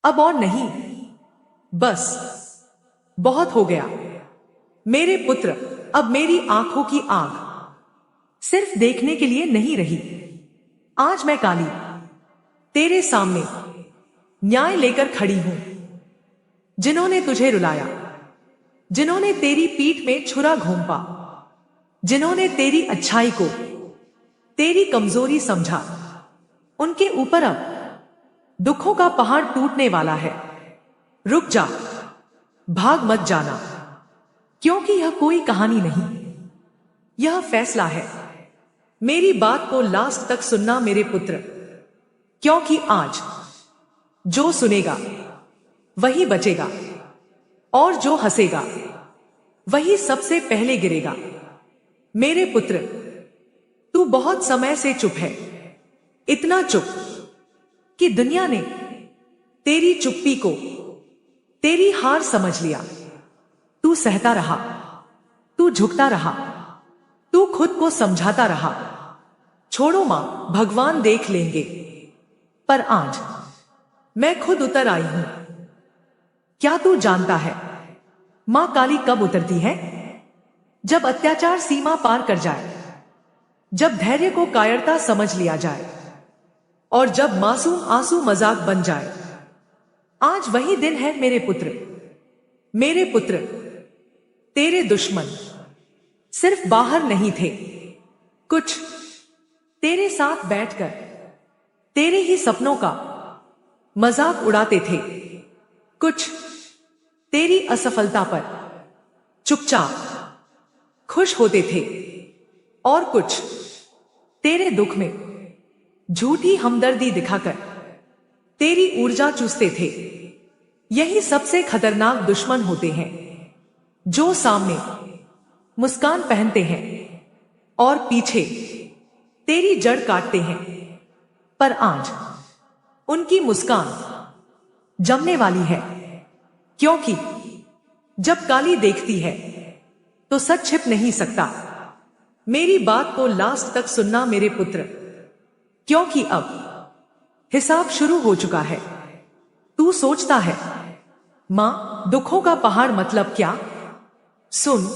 अब और नहीं, बस बहुत हो गया। मेरे पुत्र, अब मेरी आंखों की आग सिर्फ देखने के लिए नहीं रही। आज मैं काली तेरे सामने न्याय लेकर खड़ी हूं। जिन्होंने तुझे रुलाया, जिन्होंने तेरी पीठ में छुरा घोंपा, जिन्होंने तेरी अच्छाई को तेरी कमजोरी समझा, उनके ऊपर अब दुखों का पहाड़ टूटने वाला है। रुक जा, भाग मत जाना, क्योंकि यह कोई कहानी नहीं, यह फैसला है। मेरी बात को लास्ट तक सुनना मेरे पुत्र, क्योंकि आज जो सुनेगा वही बचेगा, और जो हंसेगा वही सबसे पहले गिरेगा। मेरे पुत्र, तू बहुत समय से चुप है, इतना चुप कि दुनिया ने तेरी चुप्पी को तेरी हार समझ लिया। तू सहता रहा, तू झुकता रहा, तू खुद को समझाता रहा, छोड़ो मां, भगवान देख लेंगे। पर आज मैं खुद उतर आई हूं। क्या तू जानता है मां काली कब उतरती है? जब अत्याचार सीमा पार कर जाए, जब धैर्य को कायरता समझ लिया जाए, और जब मासूम आंसू मजाक बन जाए। आज वही दिन है मेरे पुत्र। मेरे पुत्र, तेरे दुश्मन सिर्फ बाहर नहीं थे, कुछ तेरे साथ बैठकर तेरे ही सपनों का मजाक उड़ाते थे। कुछ तेरी असफलता पर चुपचाप खुश होते थे, और कुछ तेरे दुख में झूठी हमदर्दी दिखाकर तेरी ऊर्जा चूसते थे। यही सबसे खतरनाक दुश्मन होते हैं, जो सामने मुस्कान पहनते हैं और पीछे तेरी जड़ काटते हैं। पर आज उनकी मुस्कान जमने वाली है, क्योंकि जब काली देखती है तो सच छिप नहीं सकता। मेरी बात को लास्ट तक सुनना मेरे पुत्र, क्योंकि अब हिसाब शुरू हो चुका है। तू सोचता है मां, दुखों का पहाड़ मतलब क्या? सुन,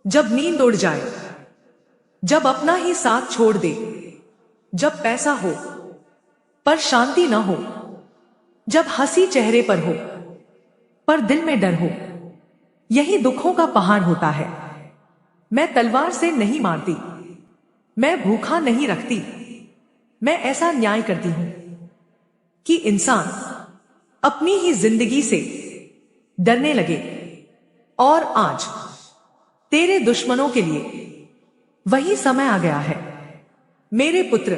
जब नींद उड़ जाए, जब अपना ही साथ छोड़ दे, जब पैसा हो पर शांति न हो, जब हंसी चेहरे पर हो पर दिल में डर हो, यही दुखों का पहाड़ होता है। मैं तलवार से नहीं मारती, मैं भूखा नहीं रखती, मैं ऐसा न्याय करती हूं कि इंसान अपनी ही जिंदगी से डरने लगे। और आज तेरे दुश्मनों के लिए वही समय आ गया है। मेरे पुत्र,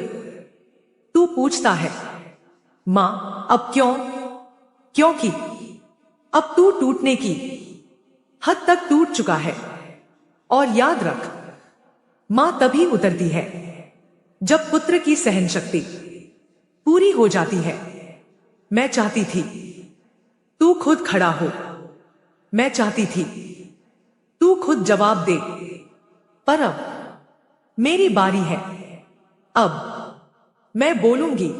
तू पूछता है मां अब क्यों? क्योंकि अब तू टूटने की हद तक टूट चुका है। और याद रख, मां तभी उतरती है जब पुत्र की सहन शक्ति पूरी हो जाती है। मैं चाहती थी तू खुद खड़ा हो, मैं चाहती थी तू खुद जवाब दे, पर अब मेरी बारी है। अब मैं बोलूंगी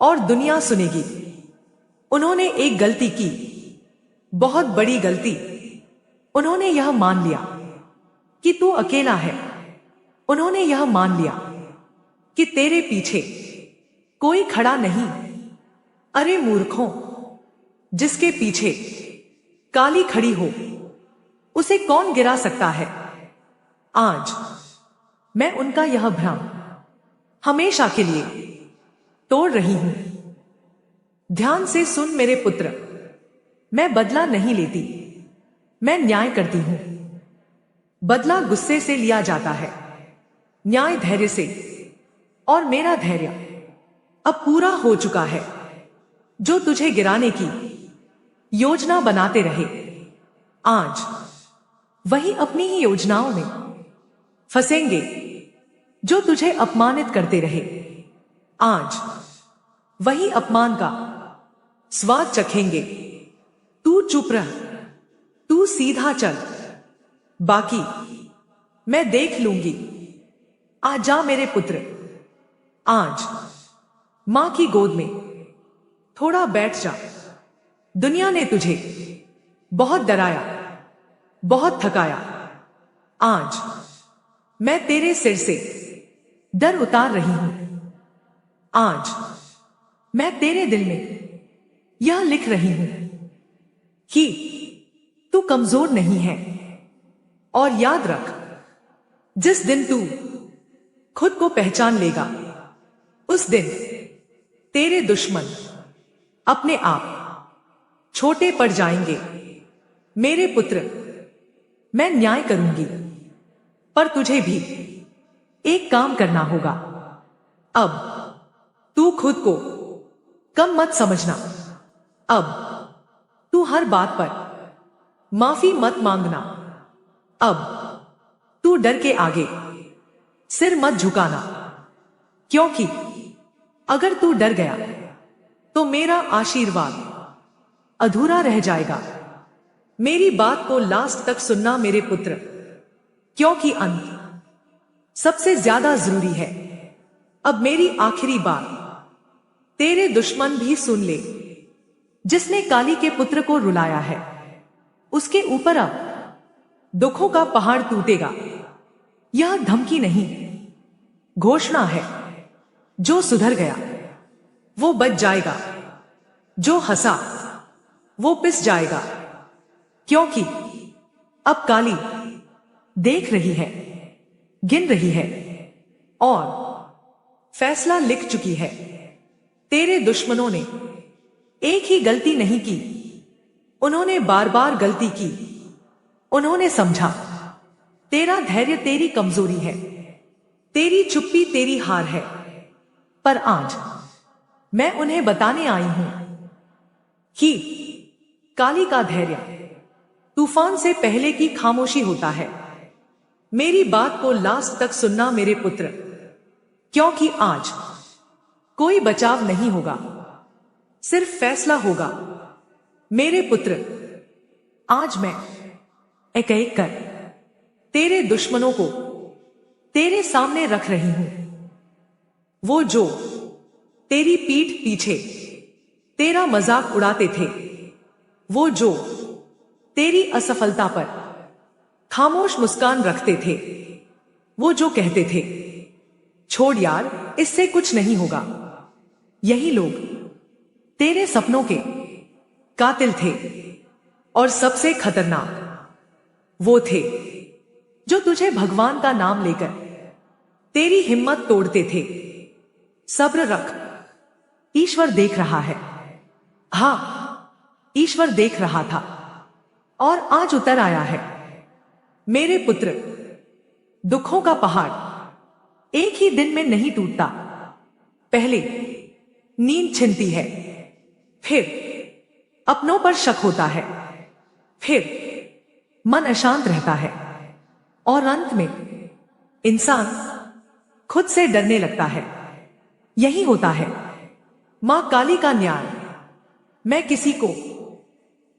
और दुनिया सुनेगी। उन्होंने एक गलती की, बहुत बड़ी गलती। उन्होंने यह मान लिया कि तू अकेला है। उन्होंने यह मान लिया कि तेरे पीछे कोई खड़ा नहीं। अरे मूर्खों, जिसके पीछे काली खड़ी हो, उसे कौन गिरा सकता है? आज मैं उनका यह भ्रम हमेशा के लिए तोड़ रही हूं। ध्यान से सुन मेरे पुत्र, मैं बदला नहीं लेती, मैं न्याय करती हूं। बदला गुस्से से लिया जाता है, न्याय धैर्य से। और मेरा धैर्य अब पूरा हो चुका है। जो तुझे गिराने की योजना बनाते रहे, आज वही अपनी ही योजनाओं में फंसेंगे। जो तुझे अपमानित करते रहे, आज वही अपमान का स्वाद चखेंगे। तू चुप रह, तू सीधा चल, बाकी मैं देख लूंगी। आ जा मेरे पुत्र, आज मां की गोद में थोड़ा बैठ जा। दुनिया ने तुझे बहुत डराया, बहुत थकाया। आज मैं तेरे सिर से डर उतार रही हूं। आज मैं तेरे दिल में यह लिख रही हूं कि तू कमजोर नहीं है। और याद रख, जिस दिन तू खुद को पहचान लेगा, उस दिन तेरे दुश्मन अपने आप छोटे पड़ जाएंगे। मेरे पुत्र, मैं न्याय करूंगी, पर तुझे भी एक काम करना होगा। अब तू खुद को कम मत समझना। अब तू हर बात पर माफी मत मांगना। अब तू डर के आगे सिर मत झुकाना, क्योंकि अगर तू डर गया तो मेरा आशीर्वाद अधूरा रह जाएगा। मेरी बात को लास्ट तक सुनना मेरे पुत्र, क्योंकि अंत सबसे ज्यादा जरूरी है। अब मेरी आखिरी बात तेरे दुश्मन भी सुन ले। जिसने काली के पुत्र को रुलाया है, उसके ऊपर अब दुखों का पहाड़ टूटेगा। यह धमकी नहीं, घोषणा है। जो सुधर गया वो बच जाएगा, जो हंसा वो पिस जाएगा, क्योंकि अब काली देख रही है, गिन रही है और फैसला लिख चुकी है। तेरे दुश्मनों ने एक ही गलती नहीं की, उन्होंने बार बार गलती की। उन्होंने समझा तेरा धैर्य तेरी कमजोरी है, तेरी चुप्पी तेरी हार है। पर आज मैं उन्हें बताने आई हूं कि काली का धैर्य तूफान से पहले की खामोशी होता है। मेरी बात को लास्ट तक सुनना मेरे पुत्र, क्योंकि आज कोई बचाव नहीं होगा, सिर्फ फैसला होगा। मेरे पुत्र, आज मैं एक एक कर तेरे दुश्मनों को तेरे सामने रख रही हूं। वो जो तेरी पीठ पीछे तेरा मजाक उड़ाते थे, वो जो तेरी असफलता पर खामोश मुस्कान रखते थे, वो जो कहते थे छोड़ यार, इससे कुछ नहीं होगा, यही लोग तेरे सपनों के कातिल थे। और सबसे खतरनाक वो थे जो तुझे भगवान का नाम लेकर तेरी हिम्मत तोड़ते थे। सब्र रख, ईश्वर देख रहा है। हां, ईश्वर देख रहा था और आज उतर आया है। मेरे पुत्र, दुखों का पहाड़ एक ही दिन में नहीं टूटता। पहले नींद छिनती है, फिर अपनों पर शक होता है, फिर मन अशांत रहता है और अंत में इंसान खुद से डरने लगता है। यही होता है मां काली का न्याय। मैं किसी को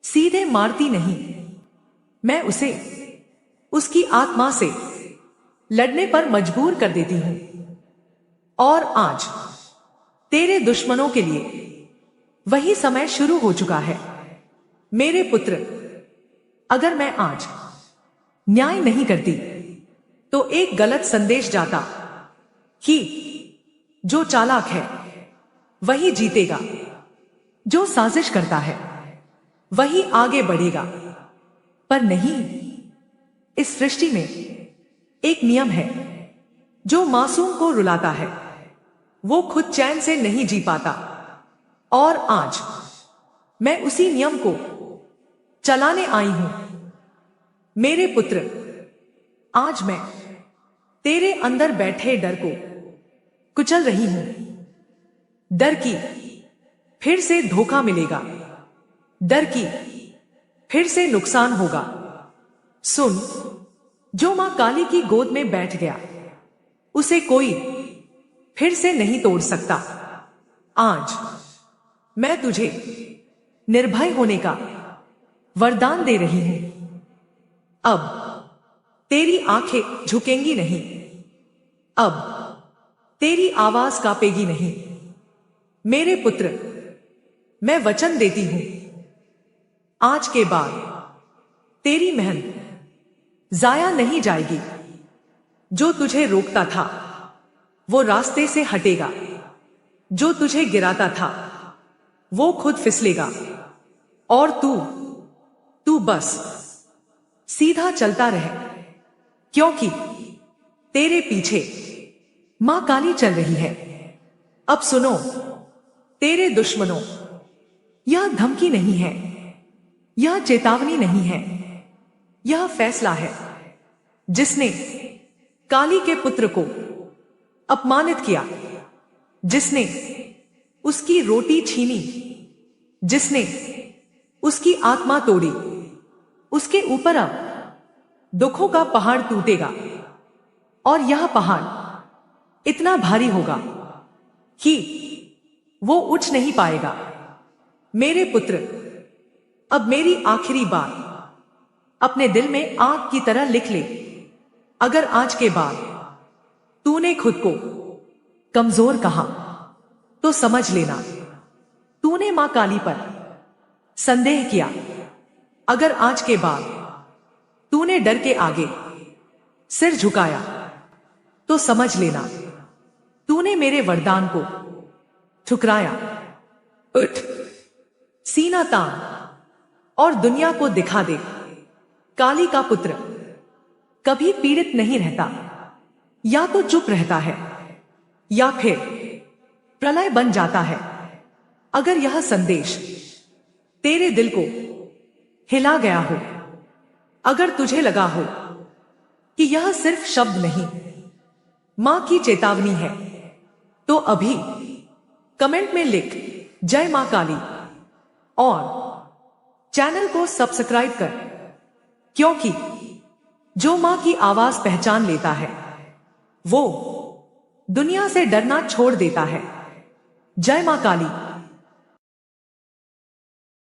सीधे मारती नहीं, मैं उसे उसकी आत्मा से लड़ने पर मजबूर कर देती हूं। और आज तेरे दुश्मनों के लिए वही समय शुरू हो चुका है। मेरे पुत्र, अगर मैं आज न्याय नहीं करती तो एक गलत संदेश जाता कि जो चालाक है वही जीतेगा, जो साजिश करता है वही आगे बढ़ेगा। पर नहीं, इस सृष्टि में एक नियम है, जो मासूम को रुलाता है वो खुद चैन से नहीं जी पाता। और आज मैं उसी नियम को चलाने आई हूं। मेरे पुत्र, आज मैं तेरे अंदर बैठे डर को कुचल रही हूं। डर की फिर से धोखा मिलेगा, डर की फिर से नुकसान होगा। सुन, जो मां काली की गोद में बैठ गया उसे कोई फिर से नहीं तोड़ सकता। आज मैं तुझे निर्भय होने का वरदान दे रही हूं। अब तेरी आंखें झुकेंगी नहीं, अब तेरी आवाज कांपेगी नहीं। मेरे पुत्र, मैं वचन देती हूं, आज के बाद तेरी मेहनत जाया नहीं जाएगी। जो तुझे रोकता था वो रास्ते से हटेगा, जो तुझे गिराता था वो खुद फिसलेगा, और तू बस सीधा चलता रहे, क्योंकि तेरे पीछे मां काली चल रही है। अब सुनो तेरे दुश्मनों, यह धमकी नहीं है, यह चेतावनी नहीं है, यह फैसला है। जिसने काली के पुत्र को अपमानित किया, जिसने उसकी रोटी छीनी, जिसने उसकी आत्मा तोड़ी, उसके ऊपर अब दुखों का पहाड़ टूटेगा, और यह पहाड़ इतना भारी होगा कि वो उठ नहीं पाएगा। मेरे पुत्र, अब मेरी आखिरी बात अपने दिल में आग की तरह लिख ले। अगर आज के बाद तूने खुद को कमजोर कहा तो समझ लेना तूने मां काली पर संदेह किया। अगर आज के बाद तूने डर के आगे सिर झुकाया तो समझ लेना तूने मेरे वरदान को ठुकराया। उठ, सीना तान और दुनिया को दिखा दे, काली का पुत्र कभी पीड़ित नहीं रहता। या तो चुप रहता है या फिर प्रलय बन जाता है। अगर यह संदेश तेरे दिल को हिला गया हो, अगर तुझे लगा हो कि यह सिर्फ शब्द नहीं, मां की चेतावनी है, तो अभी कमेंट में लिख जय मां काली और चैनल को सब्सक्राइब कर, क्योंकि जो मां की आवाज पहचान लेता है वो दुनिया से डरना छोड़ देता है। जय मां काली।